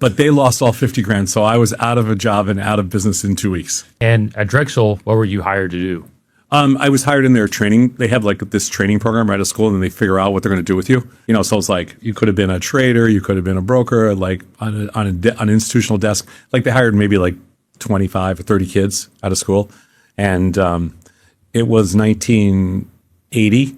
But they lost all 50 grand. So I was out of a job and out of business in 2 weeks. And at Drexel, what were you hired to do? I was hired in their training. They have like this training program right at school, and then they figure out what they're going to do with you. You know, so it's like you could have been a trader, you could have been a broker, like on an institutional desk. Like they hired maybe like 25 or 30 kids out of school, and it was 1980.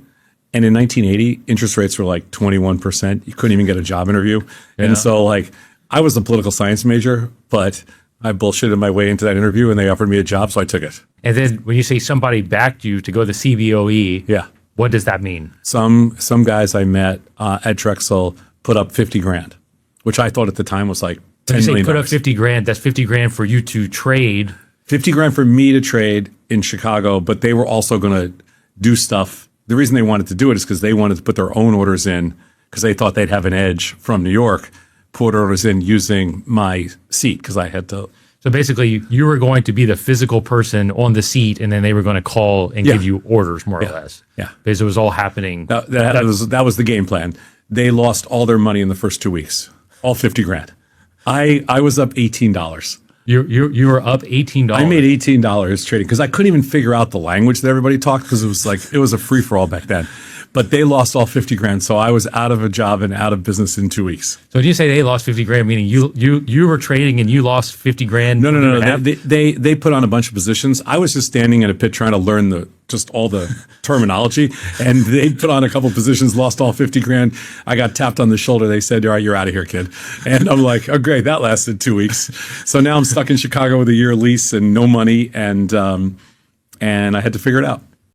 And in 1980, interest rates were like 21%. You couldn't even get a job interview, and so like I was a political science major, but I bullshitted my way into that interview, and they offered me a job, so I took it. And then when you say somebody backed you to go to CBOE, Yeah. what does that mean? Some guys I met at Drexel put up 50 grand, which I thought at the time was like When $10 you say million. put up 50 grand, that's 50 grand for you to trade. 50 grand for me to trade in Chicago, but they were also going to do stuff. The reason they wanted to do it is because they wanted to put their own orders in because they thought they'd have an edge from New York, put orders in using my seat because I had to. So basically, you were going to be the physical person on the seat, and then they were going to call and give you orders, more or less. Yeah. Because it was all happening. That was the game plan. They lost all their money in the first 2 weeks, all 50 grand. I was up $18. You were up $18. I made $18 trading because I couldn't even figure out the language that everybody talked because it was a free for all back then. But they lost all 50 grand, so I was out of a job and out of business in 2 weeks. So when you say they lost 50 grand, meaning you were trading and you lost 50 grand? No. They put on a bunch of positions. I was just standing in a pit trying to learn just all the terminology, and they put on a couple positions, lost all 50 grand. I got tapped on the shoulder. They said, "All right, you're out of here, kid." And I'm like, "Oh, great, that lasted 2 weeks." So now I'm stuck in Chicago with a year lease and no money, and I had to figure it out.